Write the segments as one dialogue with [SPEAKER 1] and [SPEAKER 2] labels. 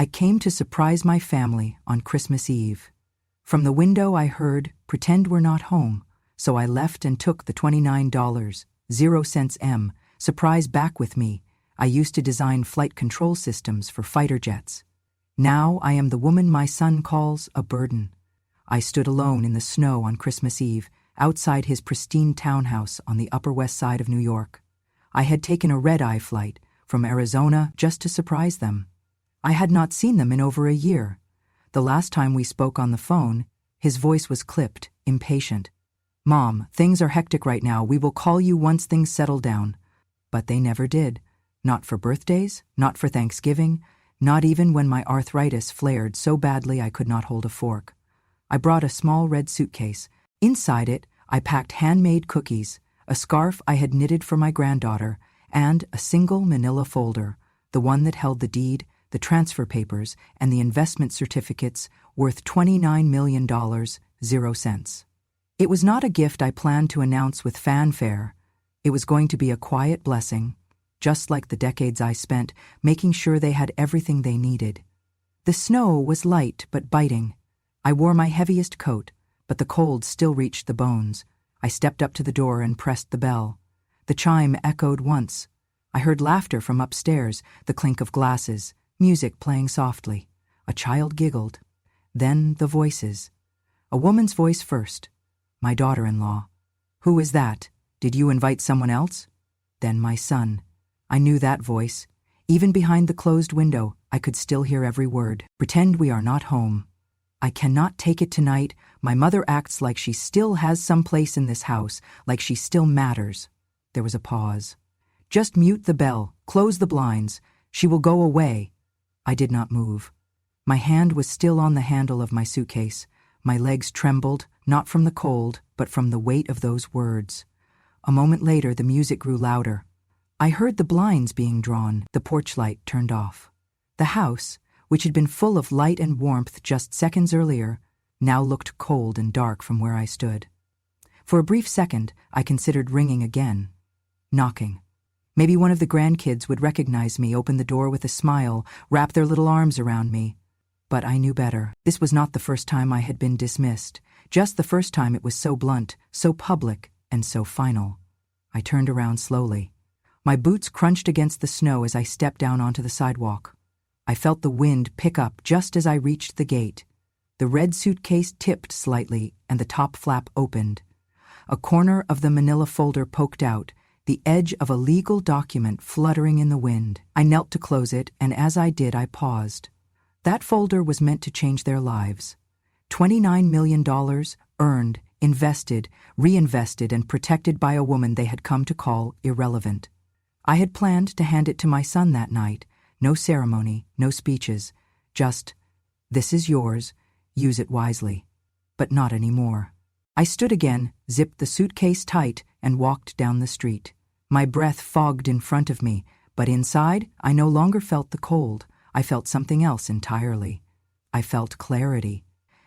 [SPEAKER 1] I came to surprise my family on Christmas Eve. From the window I heard, "Pretend we're not home," so I left and took the $29.00 surprise back with me. I used to design flight control systems for fighter jets. Now I am the woman my son calls a burden. I stood alone in the snow on Christmas Eve, outside his pristine townhouse on the Upper West Side of New York. I had taken a red-eye flight from Arizona just to surprise them. I had not seen them in over a year. The last time we spoke on the phone, his voice was clipped, impatient. "Mom, things are hectic right now. We will call you once things settle down." But they never did. Not for birthdays, not for Thanksgiving, not even when my arthritis flared so badly I could not hold a fork. I brought a small red suitcase. Inside it, I packed handmade cookies, a scarf I had knitted for my granddaughter, and a single manila folder, the one that held the deed, the transfer papers, and the investment certificates worth $29 million, 0 cents. It was not a gift I planned to announce with fanfare. It was going to be a quiet blessing, just like the decades I spent making sure they had everything they needed. The snow was light but biting. I wore my heaviest coat, but the cold still reached the bones. I stepped up to the door and pressed the bell. The chime echoed once. I heard laughter from upstairs, the clink of glasses, music playing softly. A child giggled. Then the voices. A woman's voice first. My daughter-in-law. "Who is that? Did you invite someone else?" Then my son. I knew that voice. Even behind the closed window, I could still hear every word. "Pretend we are not home. I cannot take it tonight. My mother acts like she still has some place in this house, like she still matters." There was a pause. "Just mute the bell, close the blinds. She will go away." I did not move. My hand was still on the handle of my suitcase. My legs trembled, not from the cold, but from the weight of those words. A moment later, the music grew louder. I heard the blinds being drawn, the porch light turned off. The house, which had been full of light and warmth just seconds earlier, now looked cold and dark from where I stood. For a brief second, I considered ringing again. Knocking. Maybe one of the grandkids would recognize me, open the door with a smile, wrap their little arms around me. But I knew better. This was not the first time I had been dismissed, just the first time it was so blunt, so public, and so final. I turned around slowly. My boots crunched against the snow as I stepped down onto the sidewalk. I felt the wind pick up just as I reached the gate. The red suitcase tipped slightly, and the top flap opened. A corner of the manila folder poked out, the edge of a legal document fluttering in the wind. I knelt to close it, and as I did, I paused. That folder was meant to change their lives. $29 million earned, invested, reinvested, and protected by a woman they had come to call irrelevant. I had planned to hand it to my son that night. No ceremony, no speeches. Just, "This is yours. Use it wisely." But not anymore. I stood again, zipped the suitcase tight, and walked down the street. My breath fogged in front of me, but inside I no longer felt the cold. I felt something else entirely. I felt clarity.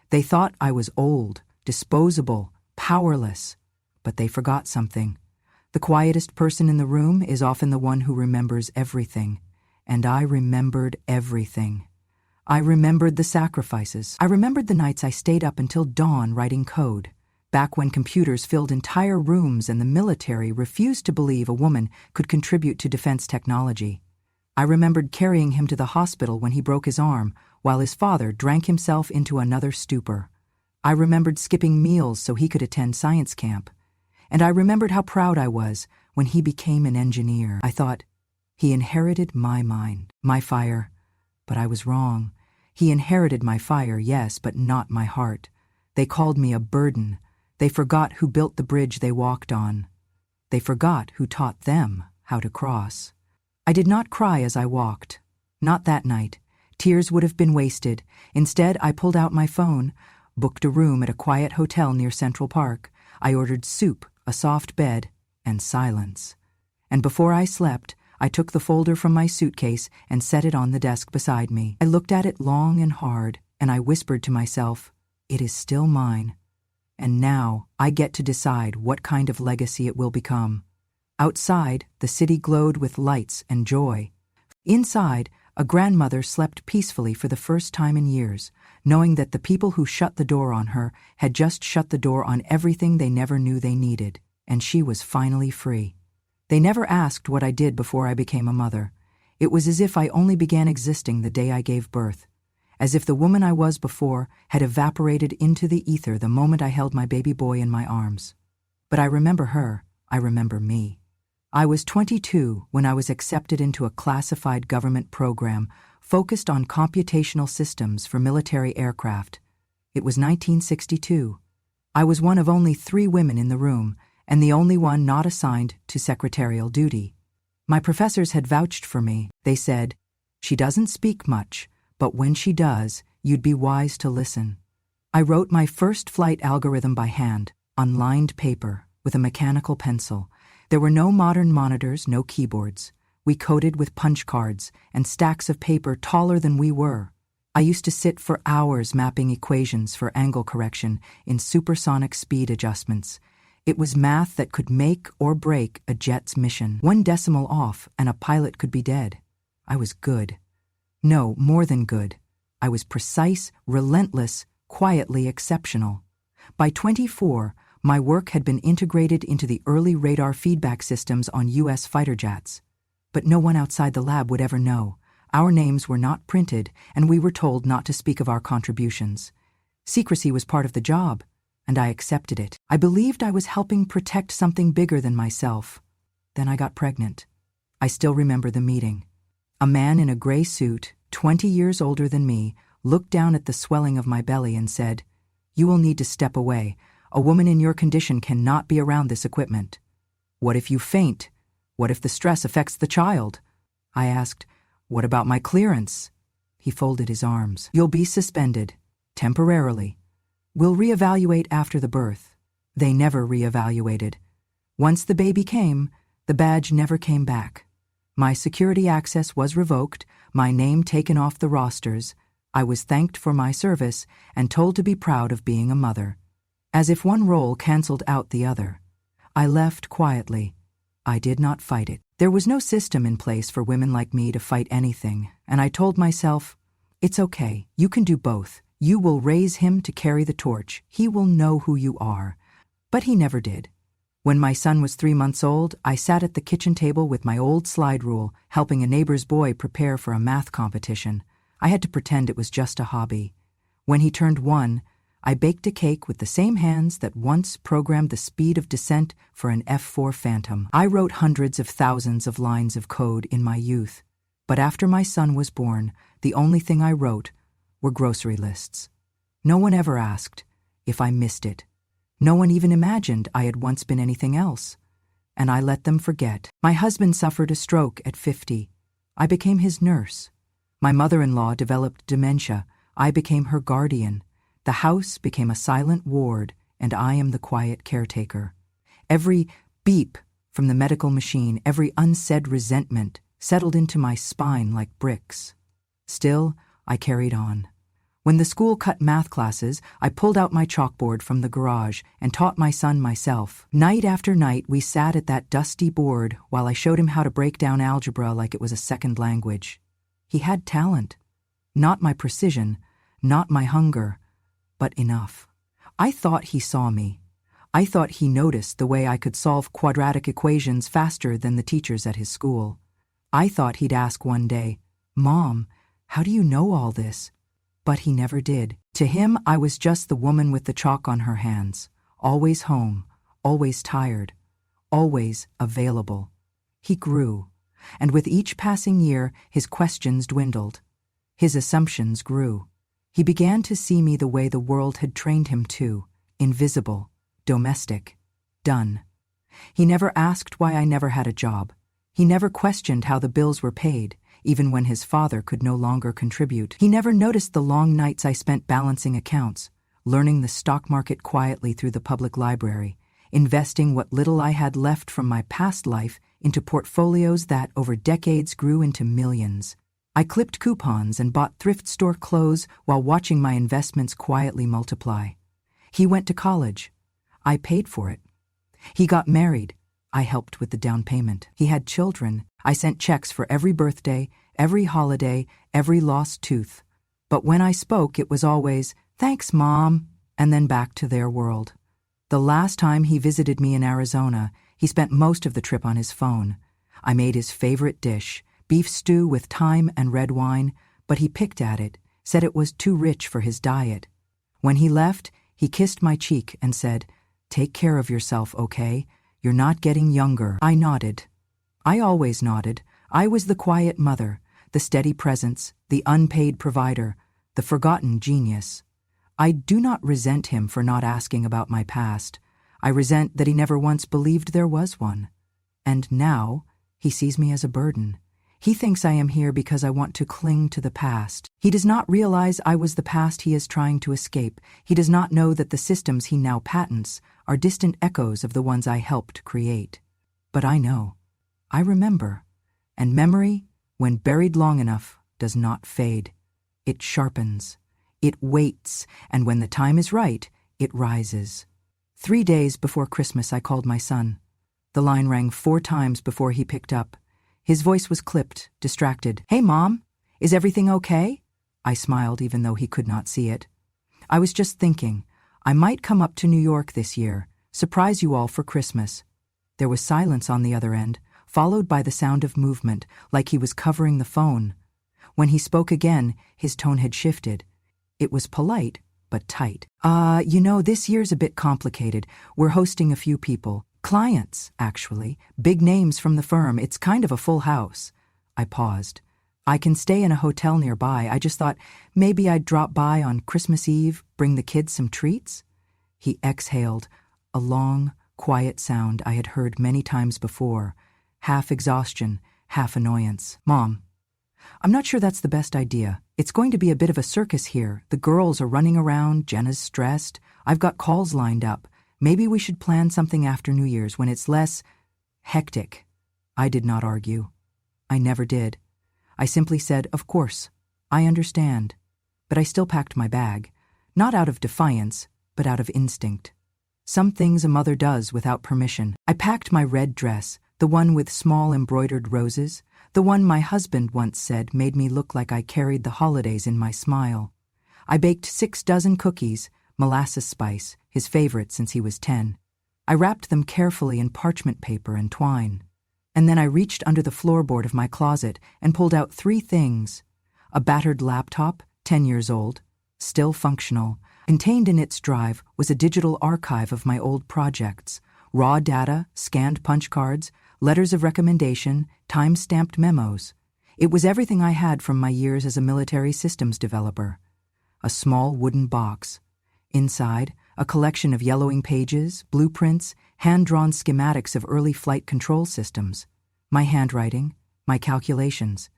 [SPEAKER 1] They thought I was old, disposable, powerless. But they forgot something. The quietest person in the room is often the one who remembers everything. And I remembered everything. I remembered the sacrifices. I remembered the nights I stayed up until dawn writing code, back when computers filled entire rooms and the military refused to believe a woman could contribute to defense technology. I remembered carrying him to the hospital when he broke his arm, while his father drank himself into another stupor. I remembered skipping meals so he could attend science camp. And I remembered how proud I was when he became an engineer. I thought, he inherited my mind, my fire. But I was wrong. He inherited my fire, yes, but not my heart. They called me a burden. They forgot who built the bridge they walked on. They forgot who taught them how to cross. I did not cry as I walked. Not that night. Tears would have been wasted. Instead, I pulled out my phone, booked a room at a quiet hotel near Central Park. I ordered soup, a soft bed, and silence. And before I slept, I took the folder from my suitcase and set it on the desk beside me. I looked at it long and hard, and I whispered to myself, "It is still mine. And now I get to decide what kind of legacy it will become." Outside, the city glowed with lights and joy. Inside, A grandmother slept peacefully for the first time in years, knowing that the people who shut the door on her had just shut the door on everything they never knew they needed, and she was finally free. They never asked what I did before I became a mother. It was as if I only began existing the day I gave birth, as if the woman I was before had evaporated into the ether the moment I held my baby boy in my arms. But I remember her, I remember me. I was 22 when I was accepted into a classified government program focused on computational systems for military aircraft. It was 1962. I was one of only 3 women in the room, and the only one not assigned to secretarial duty. My professors had vouched for me. They said, "She doesn't speak much, but when she does, you'd be wise to listen." I wrote my first flight algorithm by hand, on lined paper, with a mechanical pencil. There were no modern monitors, no keyboards. We coded with punch cards and stacks of paper taller than we were. I used to sit for hours mapping equations for angle correction in supersonic speed adjustments. It was math that could make or break a jet's mission. 1 decimal off and a pilot could be dead. I was good. No, more than good. I was precise, relentless, quietly exceptional. By 24, my work had been integrated into the early radar feedback systems on U.S. fighter jets. But no one outside the lab would ever know. Our names were not printed, and we were told not to speak of our contributions. Secrecy was part of the job, and I accepted it. I believed I was helping protect something bigger than myself. Then I got pregnant. I still remember the meeting. A man in a gray suit, 20 years older than me, looked down at the swelling of my belly and said, "You will need to step away. A woman in your condition cannot be around this equipment." "What if you faint? What if the stress affects the child?" I asked, "What about my clearance?" He folded his arms. "You'll be suspended, temporarily. We'll reevaluate after the birth." They never reevaluated. Once the baby came, the badge never came back. My security access was revoked, my name taken off the rosters. I was thanked for my service and told to be proud of being a mother. As if one role canceled out the other. I left quietly. I did not fight it. There was no system in place for women like me to fight anything, and I told myself, "It's okay, you can do both. You will raise him to carry the torch. He will know who you are." But he never did. When my son was 3 months old, I sat at the kitchen table with my old slide rule, helping a neighbor's boy prepare for a math competition. I had to pretend it was just a hobby. When he turned 1, I baked a cake with the same hands that once programmed the speed of descent for an F-4 Phantom. I wrote hundreds of thousands of lines of code in my youth, but after my son was born, the only thing I wrote were grocery lists. No one ever asked if I missed it. No one even imagined I had once been anything else. And I let them forget. My husband suffered a stroke at 50. I became his nurse. My mother-in-law developed dementia. I became her guardian. The house became a silent ward, and I am the quiet caretaker. Every beep from the medical machine, every unsaid resentment settled into my spine like bricks. Still, I carried on. When the school cut math classes, I pulled out my chalkboard from the garage and taught my son myself. Night after night, we sat at that dusty board while I showed him how to break down algebra like it was a second language. He had talent. Not my precision, not my hunger, but enough. I thought he saw me. I thought he noticed the way I could solve quadratic equations faster than the teachers at his school. I thought he'd ask one day, "Mom, how do you know all this?" But he never did. To him, I was just the woman with the chalk on her hands, always home, always tired, always available. He grew, and with each passing year, his questions dwindled. His assumptions grew. He began to see me the way the world had trained him to, invisible, domestic, done. He never asked why I never had a job. He never questioned how the bills were paid, even when his father could no longer contribute. He never noticed the long nights I spent balancing accounts, learning the stock market quietly through the public library, investing what little I had left from my past life into portfolios that over decades grew into millions. I clipped coupons and bought thrift store clothes while watching my investments quietly multiply. He went to college. I paid for it. He got married. I helped with the down payment. He had children. I sent checks for every birthday, every holiday, every lost tooth. But when I spoke, it was always, "Thanks, Mom," and then back to their world. The last time he visited me in Arizona, he spent most of the trip on his phone. I made his favorite dish, beef stew with thyme and red wine, but he picked at it, said it was too rich for his diet. When he left, he kissed my cheek and said, "Take care of yourself, okay? You're not getting younger." I nodded. I always nodded. I was the quiet mother, the steady presence, the unpaid provider, the forgotten genius. I do not resent him for not asking about my past. I resent that he never once believed there was one. And now, he sees me as a burden. He thinks I am here because I want to cling to the past. He does not realize I was the past he is trying to escape. He does not know that the systems he now patents are distant echoes of the ones I helped create. But I know. I remember. And memory, when buried long enough, does not fade. It sharpens. It waits, and when the time is right, it rises. 3 days before Christmas, I called my son. The line rang 4 times before he picked up. His voice was clipped, distracted. "Hey, Mom, is everything okay?" I smiled even though he could not see it. "I was just thinking, I might come up to New York this year, surprise you all for Christmas." There was silence on the other end, followed by the sound of movement, like he was covering the phone. When he spoke again, his tone had shifted. It was polite, but tight. This year's a bit complicated. We're hosting a few people. Clients, actually. Big names from the firm. It's kind of a full house." I paused. "I can stay in a hotel nearby. I just thought maybe I'd drop by on Christmas Eve, bring the kids some treats." He exhaled, a long, quiet sound I had heard many times before, half exhaustion, half annoyance. "Mom, I'm not sure that's the best idea. It's going to be a bit of a circus here. The girls are running around, Jenna's stressed. I've got calls lined up. Maybe we should plan something after New Year's when it's less hectic." I did not argue. I never did. I simply said, "Of course, I understand." But I still packed my bag, not out of defiance, but out of instinct. Some things a mother does without permission. I packed my red dress, the one with small embroidered roses, the one my husband once said made me look like I carried the holidays in my smile. I baked 6 dozen cookies, molasses spice, his favorite since he was 10. I wrapped them carefully in parchment paper and twine. And then I reached under the floorboard of my closet and pulled out 3 things. A battered laptop, 10 years old, still functional. Contained in its drive was a digital archive of my old projects, raw data, scanned punch cards, letters of recommendation, time-stamped memos. It was everything I had from my years as a military systems developer. A small wooden box. Inside, a collection of yellowing pages, blueprints, hand-drawn schematics of early flight control systems. My handwriting, my calculations.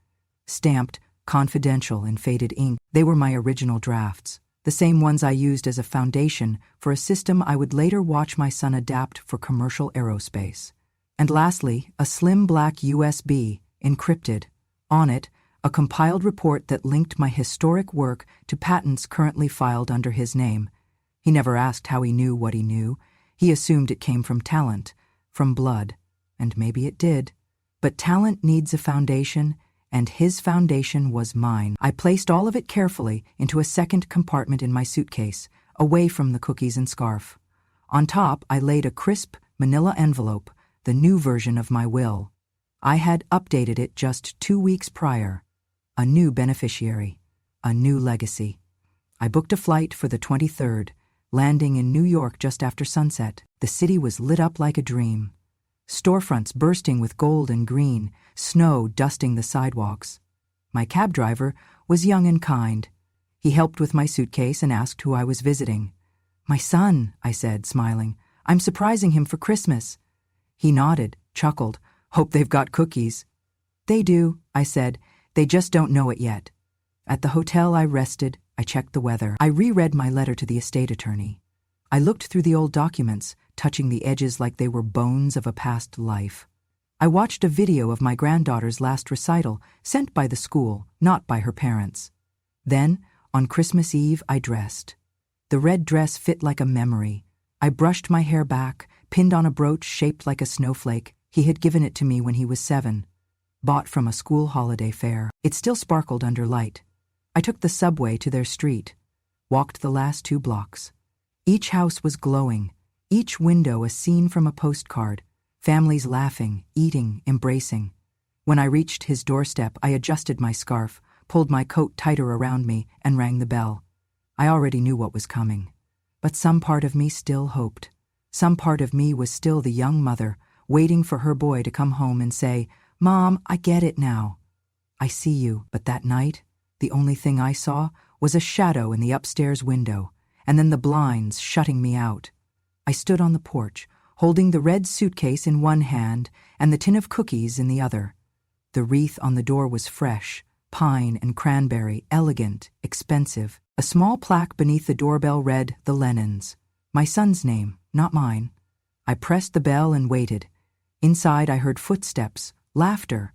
[SPEAKER 1] Stamped, confidential in faded ink. They were my original drafts, the same ones I used as a foundation for a system I would later watch my son adapt for commercial aerospace. And lastly, a slim black USB, encrypted. On it, a compiled report that linked my historic work to patents currently filed under his name. He never asked how he knew what he knew. He assumed it came from talent, from blood, and maybe it did. But talent needs a foundation, and his foundation was mine. I placed all of it carefully into a second compartment in my suitcase, away from the cookies and scarf. On top, I laid a crisp, manila envelope, the new version of my will. I had updated it just 2 weeks prior. A new beneficiary, a new legacy. I booked a flight for the 23rd, landing in New York just after sunset. The city was lit up like a dream. Storefronts bursting with gold and green, snow dusting the sidewalks. My cab driver was young and kind. He helped with my suitcase and asked who I was visiting. "My son," I said, smiling. "I'm surprising him for Christmas." He nodded, chuckled. "Hope they've got cookies." "They do," I said. "They just don't know it yet." At the hotel I rested, I checked the weather. I reread my letter to the estate attorney. I looked through the old documents, touching the edges like they were bones of a past life. I watched a video of my granddaughter's last recital, sent by the school, not by her parents. Then, on Christmas Eve, I dressed. The red dress fit like a memory. I brushed my hair back, pinned on a brooch shaped like a snowflake. He had given it to me when he was 7. bought from a school holiday fair. It still sparkled under light. I took the subway to their street, walked the last 2 blocks. Each house was glowing, each window a scene from a postcard, families laughing, eating, embracing. When I reached his doorstep, I adjusted my scarf, pulled my coat tighter around me, and rang the bell. I already knew what was coming. But some part of me still hoped. Some part of me was still the young mother, waiting for her boy to come home and say, "Mom, I get it now. I see you." But that night, the only thing I saw was a shadow in the upstairs window, and then the blinds shutting me out. I stood on the porch, holding the red suitcase in one hand and the tin of cookies in the other. The wreath on the door was fresh, pine and cranberry, elegant, expensive. A small plaque beneath the doorbell read, "The Lennons." My son's name, not mine. I pressed the bell and waited. Inside I heard footsteps, laughter,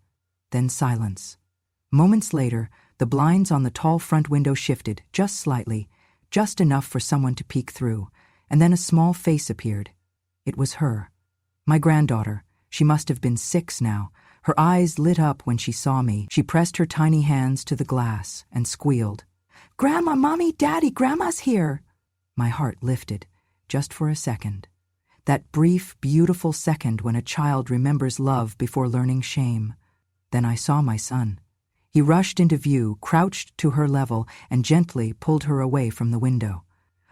[SPEAKER 1] then silence. Moments later, the blinds on the tall front window shifted, just slightly, just enough for someone to peek through, and then a small face appeared. It was her. My granddaughter. She must have been 6 now. Her eyes lit up when she saw me. She pressed her tiny hands to the glass and squealed, "Grandma, Mommy, Daddy, Grandma's here." My heart lifted, just for a second. That brief, beautiful second when a child remembers love before learning shame. Then I saw my son. He rushed into view, crouched to her level, and gently pulled her away from the window.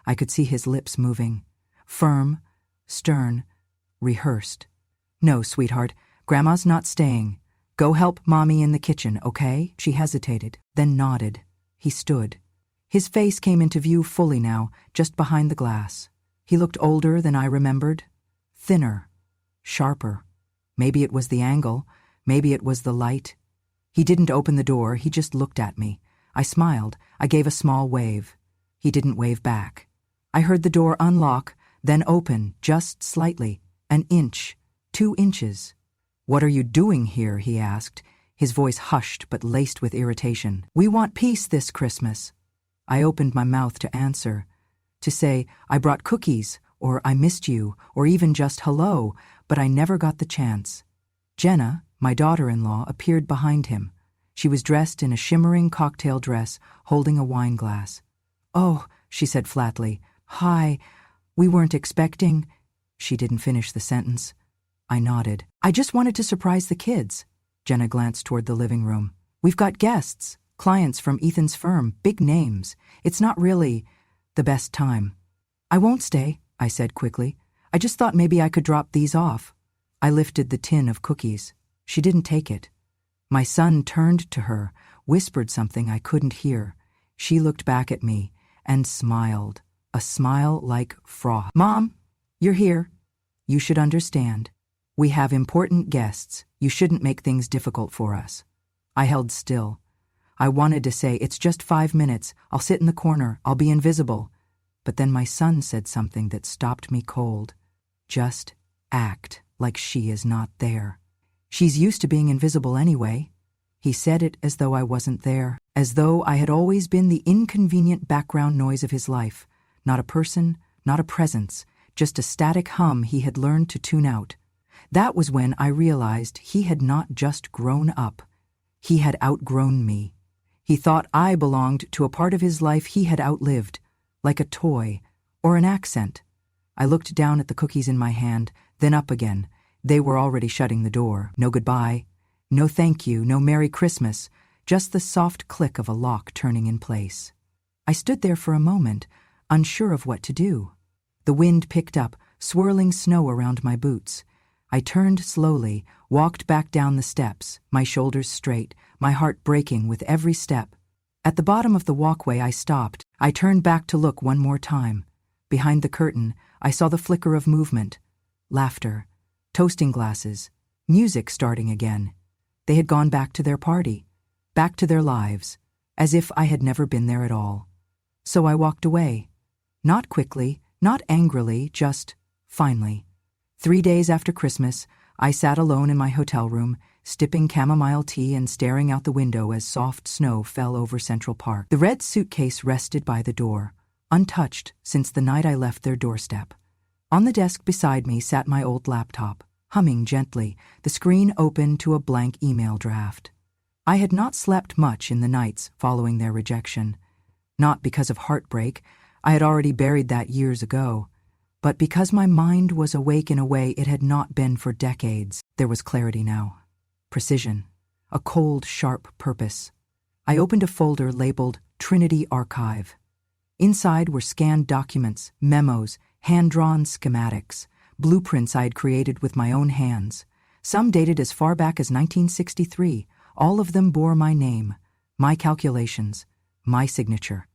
[SPEAKER 1] I could see his lips moving. Firm, stern, rehearsed. "No, sweetheart, Grandma's not staying. Go help Mommy in the kitchen, okay?" She hesitated, then nodded. He stood. His face came into view fully now, just behind the glass. He looked older than I remembered. Thinner. Sharper. Maybe it was the angle. Maybe it was the light. He didn't open the door, he just looked at me. I smiled. I gave a small wave. He didn't wave back. I heard the door unlock, then open, just slightly. An inch. 2 inches. "What are you doing here?" he asked, his voice hushed but laced with irritation. "We want peace this Christmas." I opened my mouth to answer, to say, "I brought cookies," or "I missed you," or even just "hello," but I never got the chance. Jenna, my daughter-in-law, appeared behind him. She was dressed in a shimmering cocktail dress, holding a wine glass. "Oh," she said flatly, "hi, we weren't expecting—" She didn't finish the sentence. I nodded. "I just wanted to surprise the kids." Jenna glanced toward the living room. "We've got guests, clients from Ethan's firm, big names. It's not really the best time." "I won't stay," I said quickly. "I just thought maybe I could drop these off." I lifted the tin of cookies. She didn't take it. My son turned to her, whispered something I couldn't hear. She looked back at me and smiled, a smile like froth. "Mom, you're here. You should understand. We have important guests. You shouldn't make things difficult for us." I held still. I wanted to say, "It's just 5 minutes. I'll sit in the corner. I'll be invisible." But then my son said something that stopped me cold. "Just act like she is not there. She's used to being invisible anyway." He said it as though I wasn't there, as though I had always been the inconvenient background noise of his life. Not a person, not a presence, just a static hum he had learned to tune out. That was when I realized he had not just grown up. He had outgrown me. He thought I belonged to a part of his life he had outlived, like a toy or an accent. I looked down at the cookies in my hand, then up again. They were already shutting the door. No goodbye, no thank you, no Merry Christmas, just the soft click of a lock turning in place. I stood there for a moment, unsure of what to do. The wind picked up, swirling snow around my boots. I turned slowly, walked back down the steps, my shoulders straight, my heart breaking with every step. At the bottom of the walkway I stopped. I turned back to look one more time. Behind the curtain, I saw the flicker of movement. Laughter. Toasting glasses. Music starting again. They had gone back to their party. Back to their lives. As if I had never been there at all. So I walked away. Not quickly, not angrily, just finally. 3 days after Christmas, I sat alone in my hotel room, sipping chamomile tea and staring out the window as soft snow fell over Central Park. The red suitcase rested by the door, untouched since the night I left their doorstep. On the desk beside me sat my old laptop, Humming gently, the screen opened to a blank email draft. I had not slept much in the nights following their rejection. Not because of heartbreak, I had already buried that years ago, but because my mind was awake in a way it had not been for decades. There was clarity now. Precision. A cold, sharp purpose. I opened a folder labeled Trinity Archive. Inside were scanned documents, memos, hand-drawn schematics, blueprints I had created with my own hands. Some dated as far back as 1963. All of them bore my name, my calculations, my signature.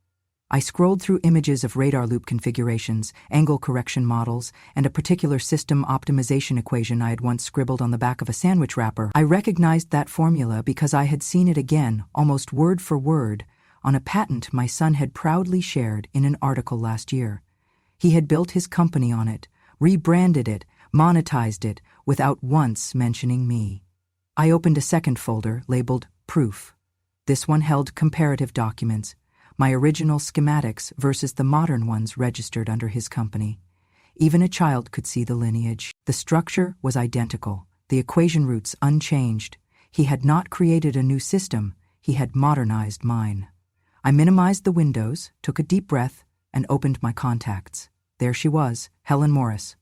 [SPEAKER 1] I scrolled through images of radar loop configurations, angle correction models, and a particular system optimization equation I had once scribbled on the back of a sandwich wrapper. I recognized that formula because I had seen it again, almost word for word, on a patent my son had proudly shared in an article last year. He had built his company on it, rebranded it, monetized it, without once mentioning me. I opened a second folder labeled Proof. This one held comparative documents, my original schematics versus the modern ones registered under his company. Even a child could see the lineage. The structure was identical, the equation roots unchanged. He had not created a new system, he had modernized mine. I minimized the windows, took a deep breath, and opened my contacts. There she was, Helen Morris.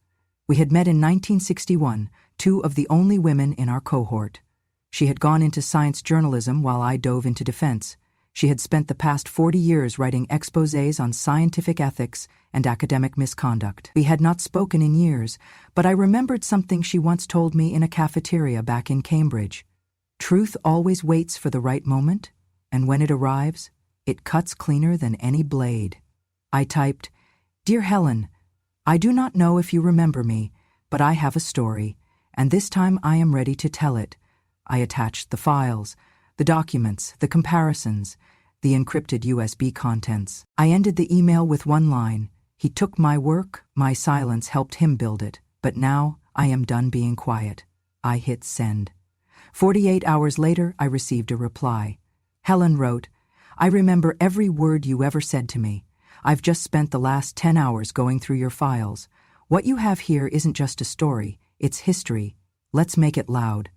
[SPEAKER 1] We had met in 1961, two of the only women in our cohort. She had gone into science journalism while I dove into defense. She had spent the past 40 years writing exposés on scientific ethics and academic misconduct. We had not spoken in years, but I remembered something she once told me in a cafeteria back in Cambridge. Truth always waits for the right moment, and when it arrives, it cuts cleaner than any blade. I typed, "Dear Helen, I do not know if you remember me, but I have a story, and this time I am ready to tell it." I attached the files, the documents, the comparisons, the encrypted USB contents. I ended the email with one line: "He took my work, my silence helped him build it, but now I am done being quiet." I hit send. 48 hours later, I received a reply. Helen wrote, "I remember every word you ever said to me. I've just spent the last 10 hours going through your files. What you have here isn't just a story, it's history. Let's make it loud."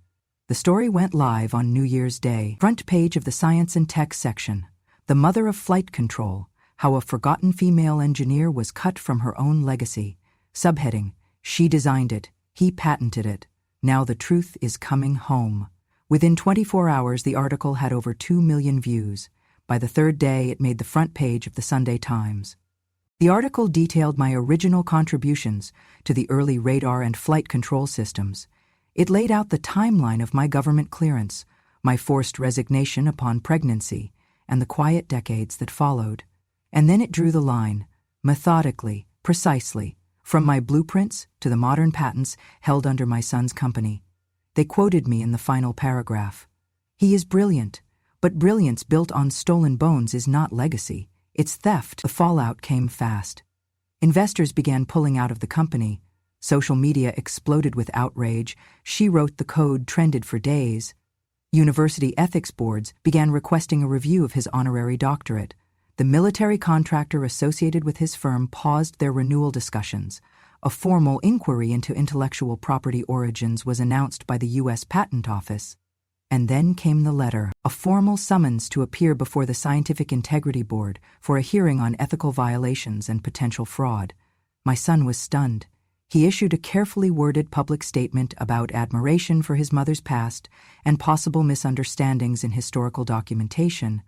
[SPEAKER 1] The story went live on New Year's Day. Front page of the Science and Tech section. The mother of flight control, how a forgotten female engineer was cut from her own legacy. Subheading, "She designed it, he patented it. Now the truth is coming home." Within 24 hours, the article had over 2 million views. By the third day, it made the front page of the Sunday Times. The article detailed my original contributions to the early radar and flight control systems. It laid out the timeline of my government clearance, my forced resignation upon pregnancy, and the quiet decades that followed. And then it drew the line, methodically, precisely, from my blueprints to the modern patents held under my son's company. They quoted me in the final paragraph. "He is brilliant, but brilliance built on stolen bones is not legacy, it's theft." The fallout came fast. Investors began pulling out of the company. Social media exploded with outrage. "She wrote the code" trended for days. University ethics boards began requesting a review of his honorary doctorate. The military contractor associated with his firm paused their renewal discussions. A formal inquiry into intellectual property origins was announced by the U.S. Patent Office. And then came the letter, a formal summons to appear before the Scientific Integrity Board for a hearing on ethical violations and potential fraud. My son was stunned. He issued a carefully worded public statement about admiration for his mother's past and possible misunderstandings in historical documentation,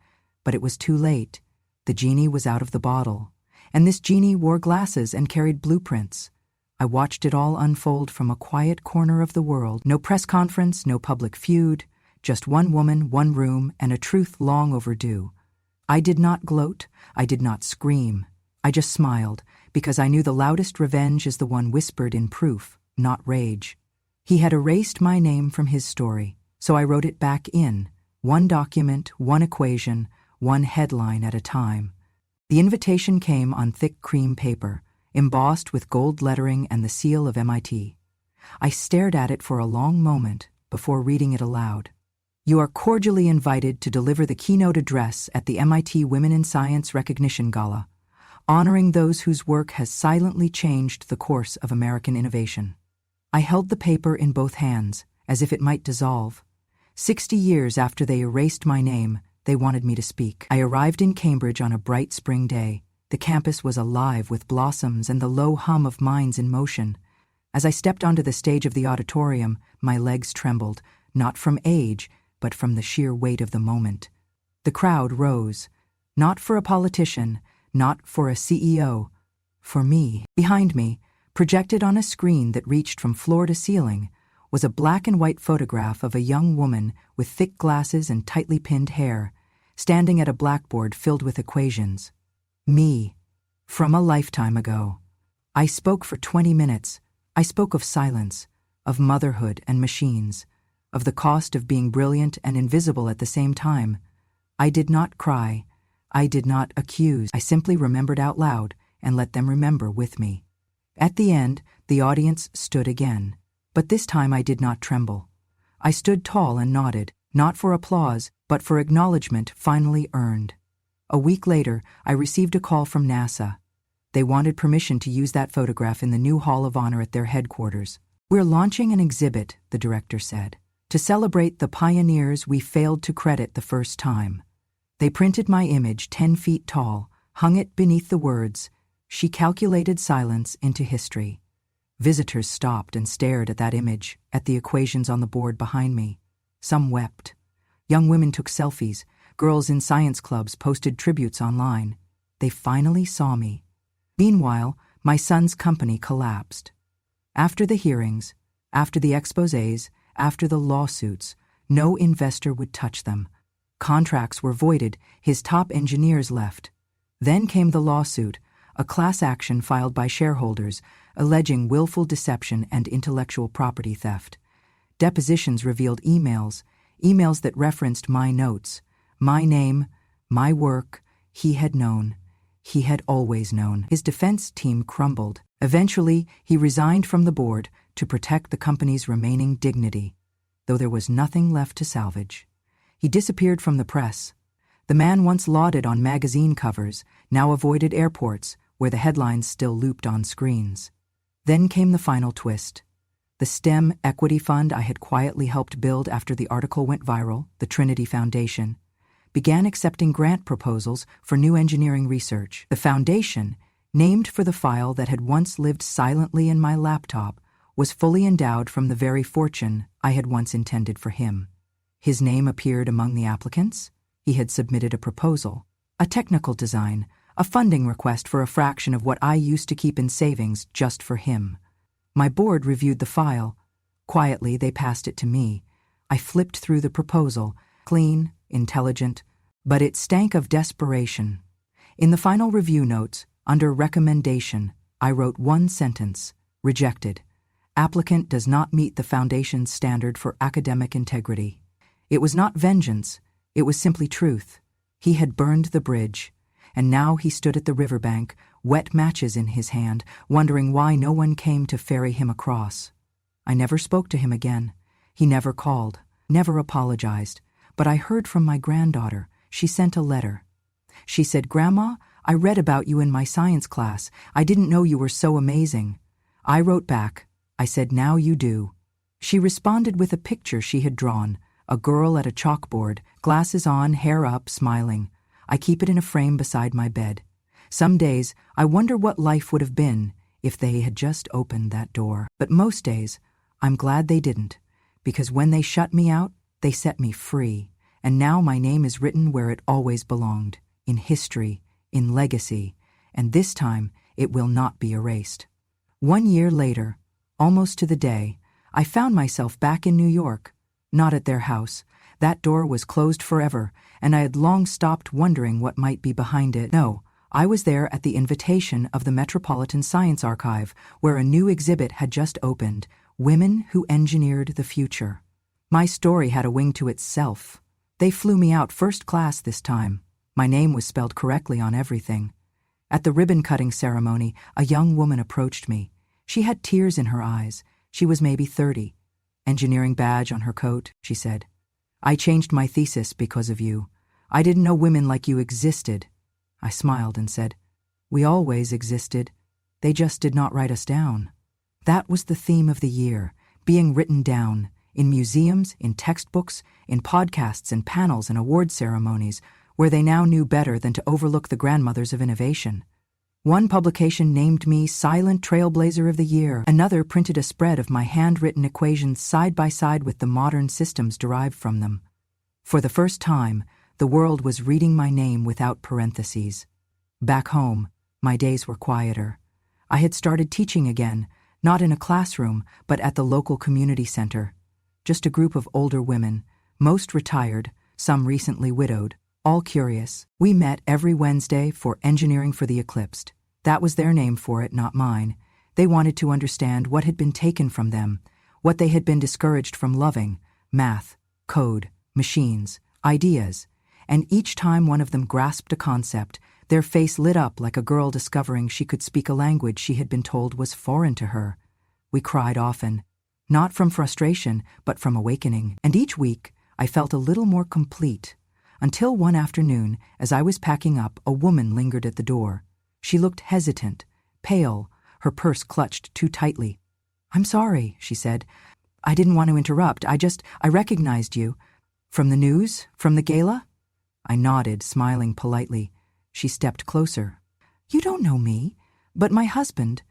[SPEAKER 1] but it was too late. The genie was out of the bottle, and this genie wore glasses and carried blueprints. I watched it all unfold from a quiet corner of the world. No press conference, no public feud, just one woman, one room, and a truth long overdue. I did not gloat, I did not scream. I just smiled, because I knew the loudest revenge is the one whispered in proof, not rage. He had erased my name from his story, so I wrote it back in, one document, one equation, one headline at a time. The invitation came on thick cream paper, embossed with gold lettering and the seal of MIT. I stared at it for a long moment before reading it aloud. "You are cordially invited to deliver the keynote address at the MIT Women in Science Recognition Gala, honoring those whose work has silently changed the course of American innovation." I held the paper in both hands, as if it might dissolve. 60 years after they erased my name, they wanted me to speak. I arrived in Cambridge on a bright spring day. The campus was alive with blossoms and the low hum of minds in motion. As I stepped onto the stage of the auditorium, my legs trembled, not from age, but from the sheer weight of the moment. The crowd rose, not for a politician, not for a CEO, for me. Behind me, projected on a screen that reached from floor to ceiling, was a black and white photograph of a young woman with thick glasses and tightly pinned hair, standing at a blackboard filled with equations. Me, from a lifetime ago. I spoke for 20 minutes. I spoke of silence, of motherhood and machines, of the cost of being brilliant and invisible at the same time. I did not cry. I did not accuse. I simply remembered out loud and let them remember with me. At the end, the audience stood again. But this time I did not tremble. I stood tall and nodded, not for applause, but for acknowledgement finally earned. A week later, I received a call from NASA. They wanted permission to use that photograph in the new Hall of Honor at their headquarters. "We're launching an exhibit," the director said, "to celebrate the pioneers we failed to credit the first time." They printed my image 10 feet tall, hung it beneath the words, "She calculated silence into history." Visitors stopped and stared at that image, at the equations on the board behind me. Some wept. Young women took selfies. Girls in science clubs posted tributes online. They finally saw me. Meanwhile, my son's company collapsed. After the hearings, after the exposés, after the lawsuits, no investor would touch them. Contracts were voided, his top engineers left. Then came the lawsuit, a class action filed by shareholders, alleging willful deception and intellectual property theft. Depositions revealed emails that referenced my notes, my name, my work. He had known. He had always known. His defense team crumbled. Eventually, he resigned from the board to protect the company's remaining dignity, though there was nothing left to salvage. He disappeared from the press. The man once lauded on magazine covers now avoided airports where the headlines still looped on screens. Then came the final twist. The STEM equity fund I had quietly helped build after the article went viral, the Trinity Foundation, began accepting grant proposals for new engineering research. The foundation, named for the file that had once lived silently in my laptop, was fully endowed from the very fortune I had once intended for him. His name appeared among the applicants. He had submitted a proposal, a technical design, a funding request for a fraction of what I used to keep in savings just for him. My board reviewed the file. Quietly, they passed it to me. I flipped through the proposal, clean, intelligent, but it stank of desperation. In the final review notes, under recommendation, I wrote one sentence: rejected. Applicant does not meet the foundation's standard for academic integrity. It was not vengeance, it was simply truth. He had burned the bridge, and now he stood at the riverbank, wet matches in his hand, wondering why no one came to ferry him across. I never spoke to him again. He never called, never apologized. But I heard from my granddaughter. She sent a letter. She said, "Grandma, I read about you in my science class. I didn't know you were so amazing." I wrote back. I said, "Now you do." She responded with a picture she had drawn, a girl at a chalkboard, glasses on, hair up, smiling. I keep it in a frame beside my bed. Some days, I wonder what life would have been if they had just opened that door. But most days, I'm glad they didn't, because when they shut me out, they set me free. And now my name is written where it always belonged, in history, in legacy, and this time it will not be erased. 1 year later, almost to the day, I found myself back in New York, not at their house. That door was closed forever, and I had long stopped wondering what might be behind it. No, I was there at the invitation of the Metropolitan Science Archive, where a new exhibit had just opened, Women Who Engineered the Future. My story had a wing to itself. They flew me out first class this time. My name was spelled correctly on everything. At the ribbon-cutting ceremony, a young woman approached me. She had tears in her eyes. She was maybe 30. "Engineering badge on her coat," she said. "I changed my thesis because of you. I didn't know women like you existed." I smiled and said, "We always existed. They just did not write us down." That was the theme of the year, being written down, in museums, in textbooks, in podcasts and panels and award ceremonies, where they now knew better than to overlook the grandmothers of innovation. One publication named me Silent Trailblazer of the Year. Another printed a spread of my handwritten equations side by side with the modern systems derived from them. For the first time, the world was reading my name without parentheses. Back home, my days were quieter. I had started teaching again, not in a classroom, but at the local community center. Just a group of older women, most retired, some recently widowed, all curious. We met every Wednesday for Engineering for the Eclipsed. That was their name for it, not mine. They wanted to understand what had been taken from them, what they had been discouraged from loving: math, code, machines, ideas. And each time one of them grasped a concept, their face lit up like a girl discovering she could speak a language she had been told was foreign to her. We cried often, not from frustration, but from awakening. And each week, I felt a little more complete. Until one afternoon, as I was packing up, a woman lingered at the door. She looked hesitant, pale, her purse clutched too tightly. "I'm sorry," she said. "I didn't want to interrupt. I recognized you. From the news? From the gala?" I nodded, smiling politely. She stepped closer. "You don't know me, but my husband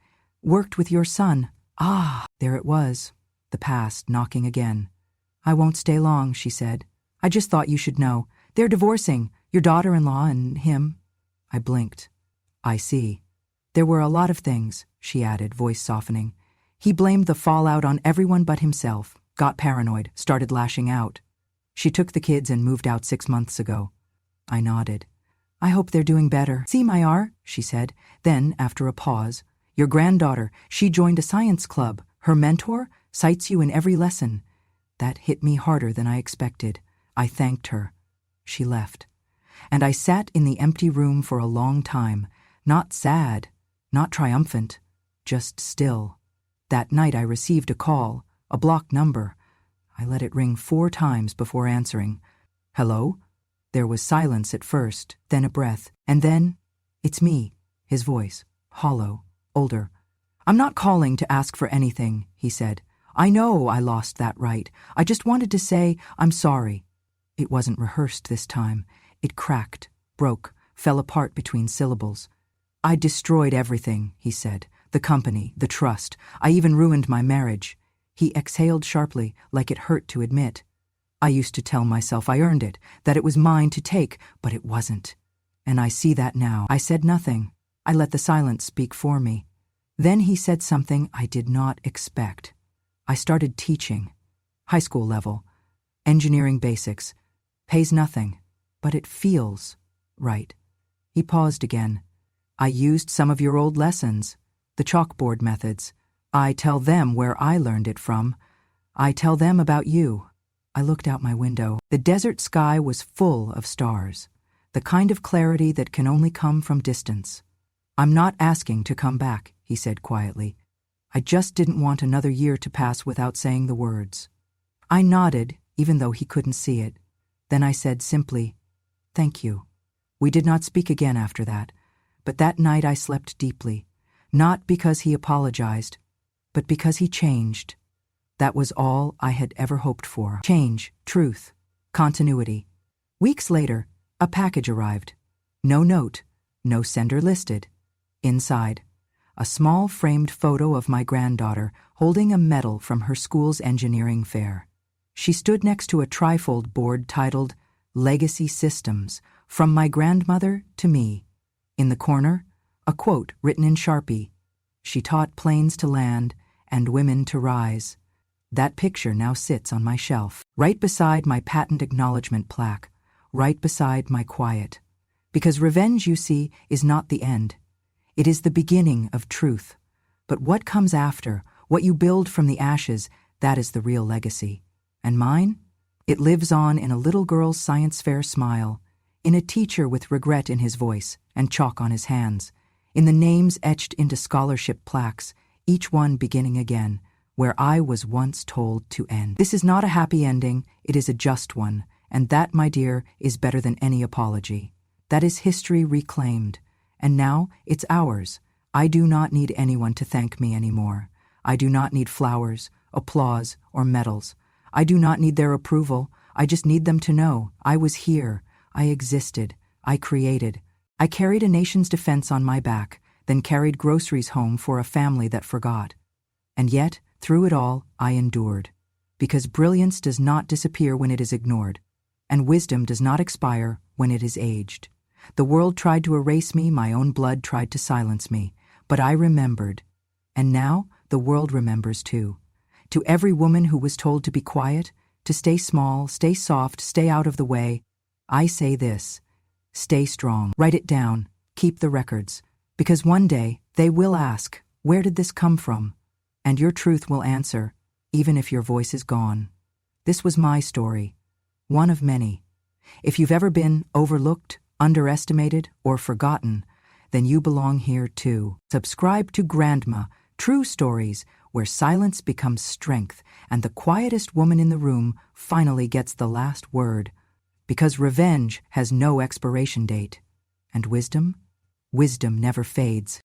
[SPEAKER 1] worked with your son." Ah, there it was, the past knocking again. "I won't stay long," she said. "I just thought you should know. They're divorcing, your daughter-in-law and him." I blinked. "I see." "There were a lot of things," she added, voice softening. "He blamed the fallout on everyone but himself, got paranoid, started lashing out. She took the kids and moved out 6 months ago." I nodded. "I hope they're doing better." "See my art," she said. Then, after a pause, "Your granddaughter, she joined a science club. Her mentor cites you in every lesson." That hit me harder than I expected. I thanked her. She left. And I sat in the empty room for a long time, not sad, not triumphant, just still. That night I received a call, a blocked number. I let it ring 4 times before answering. "Hello?" There was silence at first, then a breath, and then, "It's me," his voice, hollow, older. "I'm not calling to ask for anything," he said. "I know I lost that right. I just wanted to say I'm sorry." It wasn't rehearsed this time. It cracked, broke, fell apart between syllables. "I destroyed everything," he said. "The company, the trust. I even ruined my marriage." He exhaled sharply, like it hurt to admit. "I used to tell myself I earned it, that it was mine to take, but it wasn't. And I see that now." I said nothing. I let the silence speak for me. Then he said something I did not expect. "I started teaching. High school level. Engineering basics. Pays nothing, but it feels right." He paused again. "I used some of your old lessons, the chalkboard methods. I tell them where I learned it from. I tell them about you." I looked out my window. The desert sky was full of stars, the kind of clarity that can only come from distance. "I'm not asking to come back," he said quietly. "I just didn't want another year to pass without saying the words." I nodded, even though he couldn't see it. Then I said simply, "Thank you." We did not speak again after that, but that night I slept deeply, not because he apologized, but because he changed. That was all I had ever hoped for. Change, truth, continuity. Weeks later, a package arrived. No note, no sender listed. Inside, a small framed photo of my granddaughter holding a medal from her school's engineering fair. She stood next to a trifold board titled Legacy Systems, From My Grandmother to Me. In the corner, a quote written in Sharpie: "She taught planes to land and women to rise." That picture now sits on my shelf, right beside my patent acknowledgement plaque, right beside my quiet. Because revenge, you see, is not the end. It is the beginning of truth. But what comes after, what you build from the ashes, that is the real legacy. And mine? It lives on in a little girl's science fair smile, in a teacher with regret in his voice and chalk on his hands, in the names etched into scholarship plaques, each one beginning again, where I was once told to end. This is not a happy ending, it is a just one, and that, my dear, is better than any apology. That is history reclaimed, and now it's ours. I do not need anyone to thank me anymore. I do not need flowers, applause, or medals. I do not need their approval. I just need them to know I was here, I existed, I created. I carried a nation's defense on my back, then carried groceries home for a family that forgot. And yet, through it all, I endured. Because brilliance does not disappear when it is ignored, and wisdom does not expire when it is aged. The world tried to erase me, my own blood tried to silence me, but I remembered. And now, the world remembers too. To every woman who was told to be quiet, to stay small, stay soft, stay out of the way, I say this: stay strong. Write it down, keep the records, because one day they will ask, where did this come from? And your truth will answer, even if your voice is gone. This was my story, one of many. If you've ever been overlooked, underestimated, or forgotten, then you belong here too. Subscribe to Grandma, True Stories, where silence becomes strength and the quietest woman in the room finally gets the last word. Because revenge has no expiration date. And wisdom? Wisdom never fades.